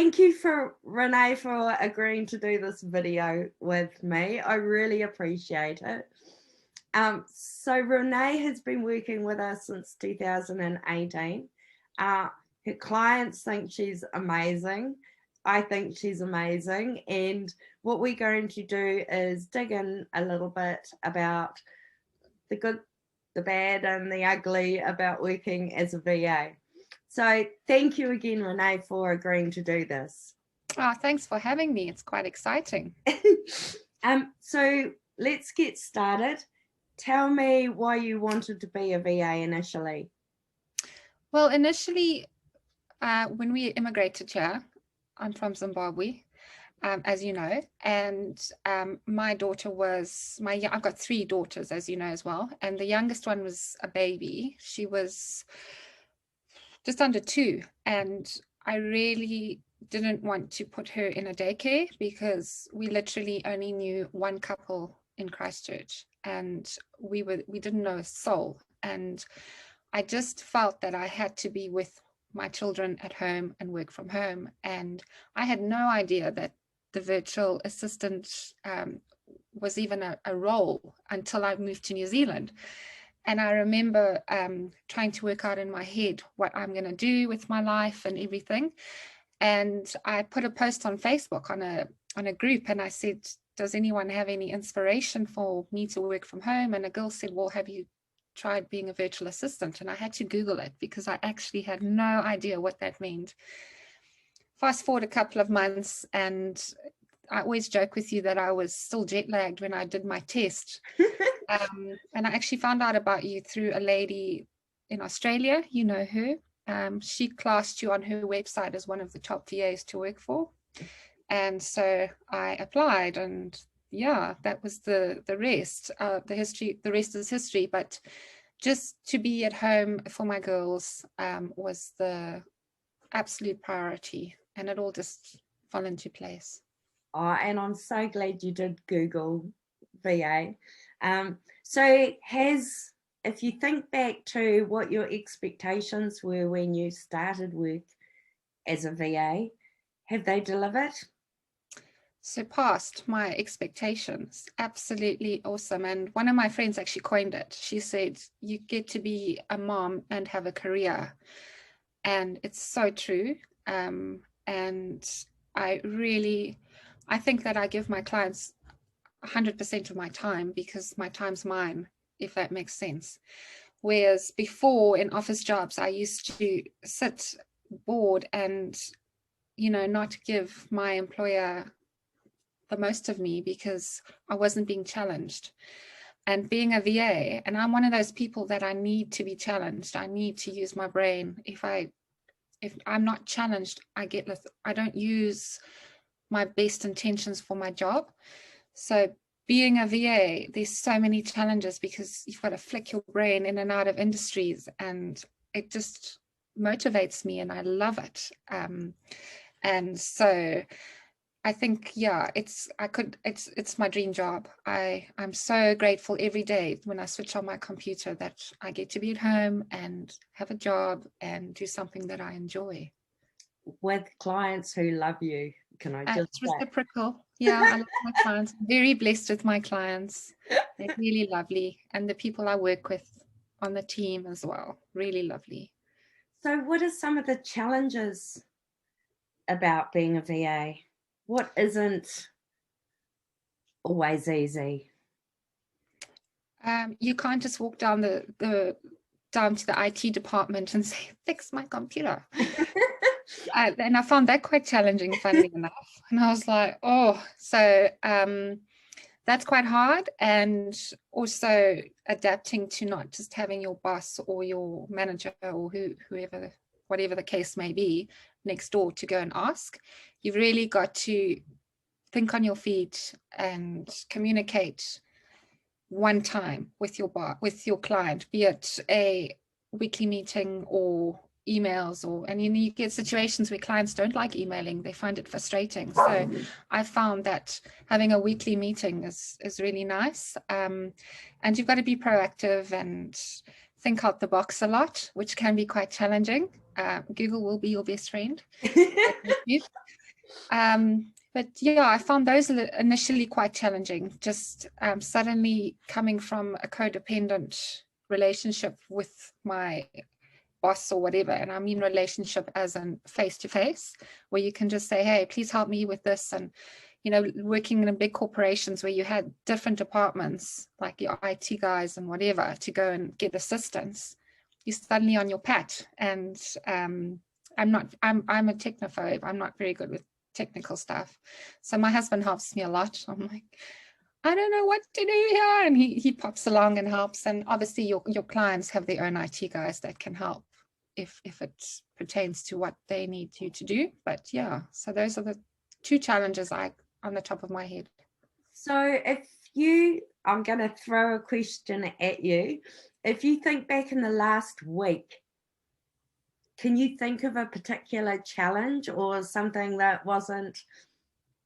thank you for Renee for agreeing to do this video with me. I really appreciate it. So Renee has been working with us since 2018. Her clients think she's amazing. I think she's amazing. And what we're going to do is dig in a little bit about the good, the bad, and the ugly about working as a VA. So thank you again, Renee, for agreeing to do this. Oh, thanks for having me. It's quite exciting. So let's get started. Tell me why you wanted to be a VA initially. Well, initially, when we immigrated here, I'm from Zimbabwe, as you know, and my daughter was, I've got 3 daughters, as you know, as well. And the youngest one was a baby. She was just under 2. And I really didn't want to put her in a daycare because we literally only knew one couple in Christchurch, and we didn't know a soul. And I just felt that I had to be with my children at home and work from home. And I had no idea that the virtual assistant was even a role until I moved to New Zealand. And I remember trying to work out in my head what I'm going to do with my life and everything. And I put a post on Facebook on a group, and I said, does anyone have any inspiration for me to work from home? And a girl said, well, have you tried being a virtual assistant? And I had to Google it because I actually had no idea what that meant. Fast forward a couple of months, and I always joke with you that I was still jet lagged when I did my test. And I actually found out about you through a lady in Australia. You know her. She classed you on her website as one of the top VAs to work for. And so I applied, and yeah, that was the rest. The rest is history. But just to be at home for my girls was the absolute priority, and it all just fell into place. Oh, and I'm so glad you did Google VA. So if you think back to what your expectations were when you started work as a VA, have they delivered? Surpassed my expectations. Absolutely awesome. And one of my friends actually coined it. She said, you get to be a mom and have a career. And it's so true. And I think that I give my clients 100% of my time because my time's mine, if that makes sense. Whereas before in office jobs, I used to sit bored and, not give my employer the most of me because I wasn't being challenged. And being a VA, and I'm one of those people that I need to be challenged. I need to use my brain. If I'm not challenged, I don't use my best intentions for my job. So being a VA, there's so many challenges because you've got to flick your brain in and out of industries, and it just motivates me, and I love it. And so I think, yeah, it's my dream job. I'm so grateful every day when I switch on my computer that I get to be at home and have a job and do something that I enjoy. With clients who love you, can I just It's reciprocal. Yeah, I love my clients. I'm very blessed with my clients. They're really lovely. And the people I work with on the team as well, really lovely. So what are some of the challenges about being a VA? What isn't always easy? You can't just walk down down to the IT department and say, fix my computer. And I found that quite challenging, funnily enough. And I was like, oh, so that's quite hard. And also adapting to not just having your boss or your manager or whoever, whatever the case may be, next door to go and ask. You've really got to think on your feet and communicate one time with your client, be it a weekly meeting or emails, and you get situations where clients don't like emailing. They find it frustrating. So I found that having a weekly meeting is really nice. And you've got to be proactive and think out the box a lot, which can be quite challenging. Google will be your best friend. But yeah, I found those initially quite challenging, just suddenly coming from a codependent relationship with my boss or whatever, and I mean relationship as in face-to-face, where you can just say, hey, please help me with this. And working in big corporations where you had different departments like your IT guys and whatever to go and get assistance, you're suddenly on your pat. And I'm a technophobe. I'm not very good with technical stuff, so my husband helps me a lot. I'm like, I don't know what to do here, and he pops along and helps. And obviously your clients have their own IT guys that can help if it pertains to what they need you to do. But yeah, so those are the two challenges on the top of my head. So I'm going to throw a question at you. If you think back in the last week, can you think of a particular challenge or something that wasn't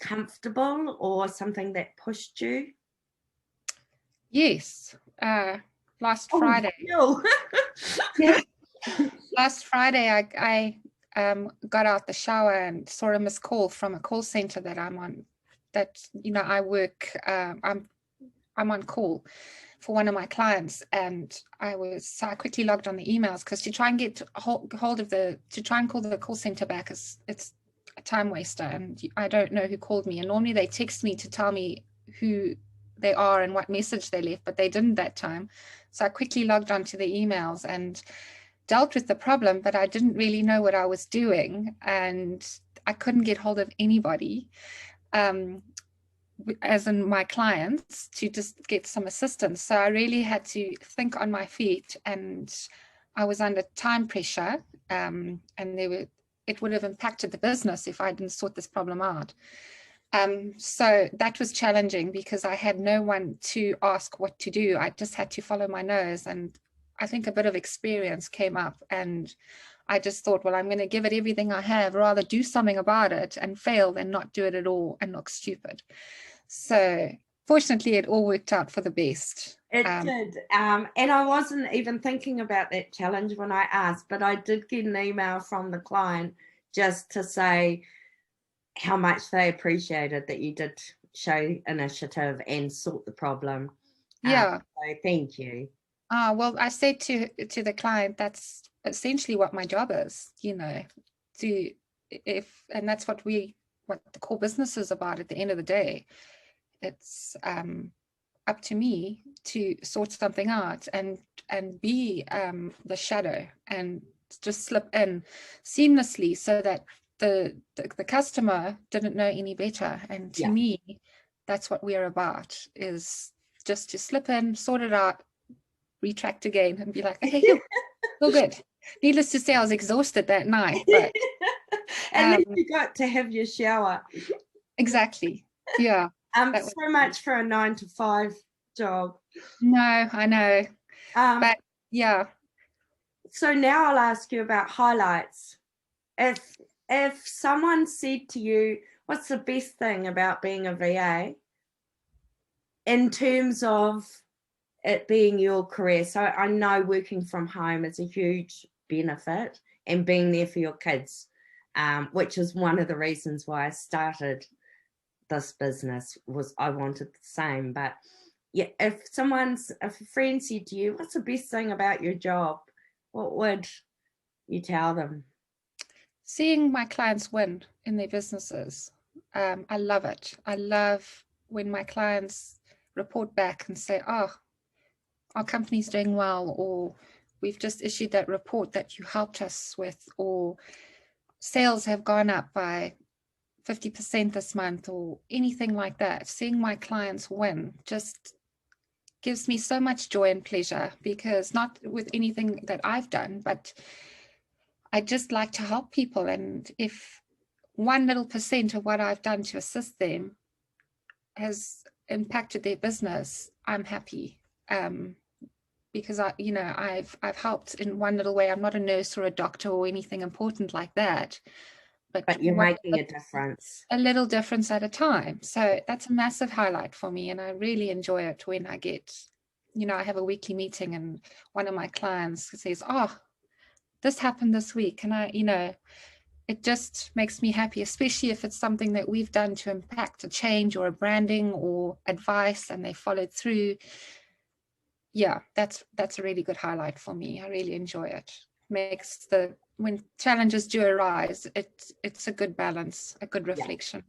comfortable or something that pushed you? Yes. Last Friday. No. Yeah. Last Friday, I got out the shower and saw a missed call from a call center that I'm on. That I work. I'm on call for one of my clients, and I quickly logged on the emails because to try and get hold of to try and call the call center back it's a time waster, and I don't know who called me. And normally they text me to tell me who they are and what message they left, but they didn't that time. So I quickly logged onto the emails and dealt with the problem, but I didn't really know what I was doing, and I couldn't get hold of anybody, as in my clients, to just get some assistance. So I really had to think on my feet, and I was under time pressure, and it would have impacted the business if I didn't sort this problem out. So that was challenging because I had no one to ask what to do. I just had to follow my nose, and I think a bit of experience came up, and I just thought, well, I'm going to give it everything I have, rather do something about it and fail than not do it at all and look stupid. So fortunately, it all worked out for the best. It did. And I wasn't even thinking about that challenge when I asked, but I did get an email from the client just to say how much they appreciated that you did show initiative and sort the problem. Yeah. So thank you. Well, I said to the client, that's essentially what my job is, and that's what the core business is about at the end of the day. It's up to me to sort something out and be the shadow and just slip in seamlessly so that the customer didn't know any better. And to me, that's what we're about, is just to slip in, sort it out, retract again and be like, okay, all good. Needless to say, I was exhausted that night, but and then you got to have your shower. Exactly. Yeah. So much for a 9-to-5 job. No, I know. But yeah. So now I'll ask you about highlights. If someone said to you, what's the best thing about being a VA in terms of it being your career? So I know working from home is a huge benefit, and being there for your kids, which is one of the reasons why I started this business, was I wanted the same. But yeah, if a friend said to you, what's the best thing about your job, what would you tell them? Seeing my clients win in their businesses. I love it. I love when my clients report back and say, oh, our company's doing well, or we've just issued that report that you helped us with, or sales have gone up by 50% this month, or anything like that. Seeing my clients win just gives me so much joy and pleasure, because not with anything that I've done, but I just like to help people. And if 1 little % of what I've done to assist them has impacted their business, I'm happy. Because I've helped in one little way. I'm not a nurse or a doctor or anything important like that, but you're making a difference. A little difference at a time. So that's a massive highlight for me, and I really enjoy it when I get, I have a weekly meeting and one of my clients says, oh, this happened this week, and it just makes me happy, especially if it's something that we've done to impact a change or a branding or advice and they followed through. Yeah, that's a really good highlight for me. I really enjoy it. Makes when challenges do arise, it's a good balance, a good reflection.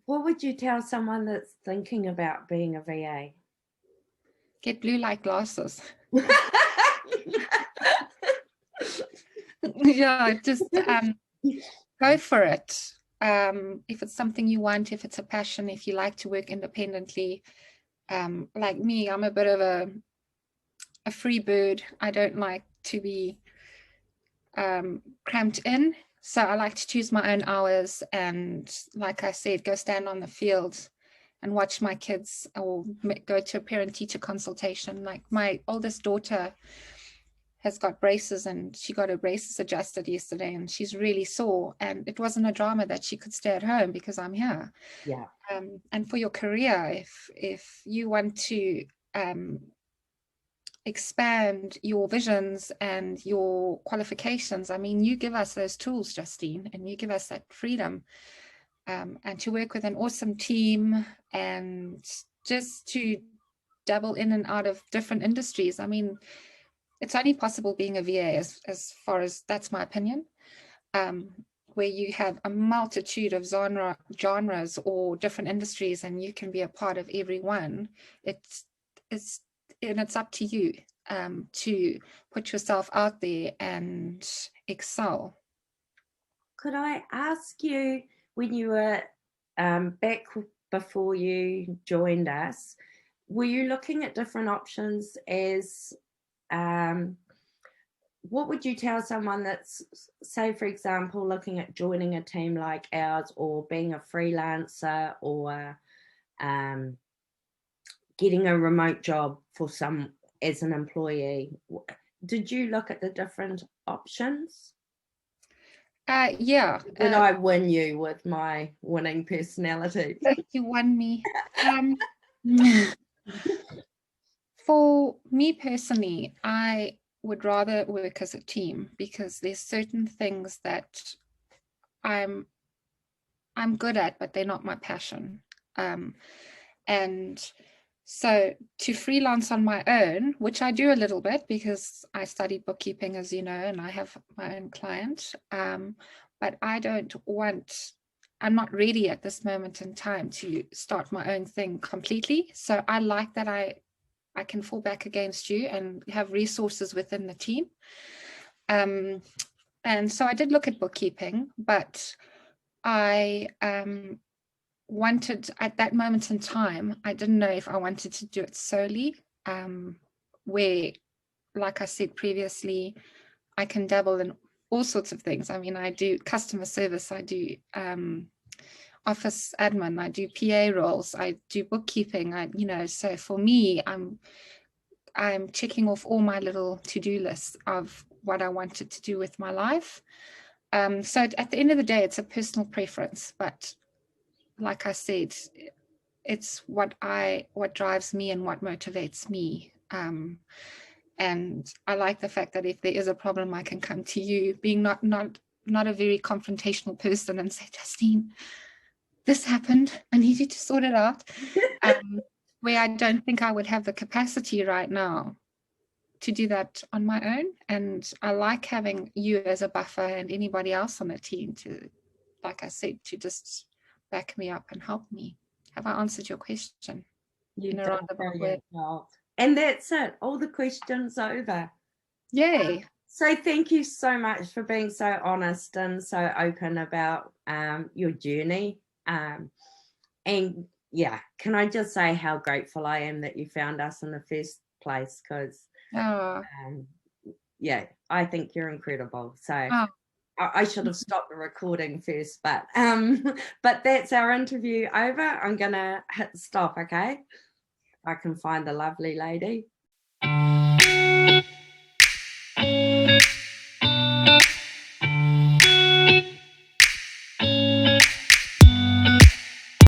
What would you tell someone that's thinking about being a VA? Get blue light glasses. Yeah, just go for it. If it's something you want, if it's a passion, if you like to work independently, like me, I'm a bit of a free bird. I don't like to be cramped in. So I like to choose my own hours and, like I said, go stand on the field and watch my kids or go to a parent-teacher consultation. Like my oldest daughter has got braces and she got her braces adjusted yesterday and she's really sore, and it wasn't a drama that she could stay at home because I'm here. Yeah. And for your career, if you want to expand your visions and your qualifications, I mean, you give us those tools, Justine, and you give us that freedom, and to work with an awesome team and just to dabble in and out of different industries. I mean, it's only possible being a VA as far as that's my opinion, where you have a multitude of genres or different industries and you can be a part of every one. It's up to you to put yourself out there and excel. Could I ask you, when you were back before you joined us, were you looking at different options as what would you tell someone that's, say, for example, looking at joining a team like ours or being a freelancer or getting a remote job for some as an employee? Did you look at the different options? Yeah. Did I win you with my winning personality? You won me. For me personally, I would rather work as a team because there's certain things that I'm good at, but they're not my passion. And so to freelance on my own, which I do a little bit because I studied bookkeeping, as you know, and I have my own client. But I'm not ready at this moment in time to start my own thing completely. So I like that I can fall back against you and have resources within the team. And so I did look at bookkeeping, but I wanted, at that moment in time, I didn't know if I wanted to do it solely, where, like I said previously, I can dabble in all sorts of things. I mean, I do customer service, I do office admin, I do PA roles, I do bookkeeping, so for me, I'm checking off all my little to-do lists of what I wanted to do with my life. So at the end of the day, it's a personal preference, but like I said, it's what drives me and what motivates me. And I like the fact that if there is a problem, I can come to you, being not a very confrontational person, and say, Justine, this happened. I need you to sort it out. Where I don't think I would have the capacity right now to do that on my own. And I like having you as a buffer and anybody else on the team to, like I said, to just back me up and help me. Have I answered your question? You did a brilliant job. And that's it. All the questions over. Yay. So thank you so much for being so honest and so open about your journey. And yeah, can I just say how grateful I am that you found us in the first place? Because yeah, I think you're incredible. So I should have stopped the recording first, but that's our interview over. I'm gonna hit stop, okay? I can find the lovely lady.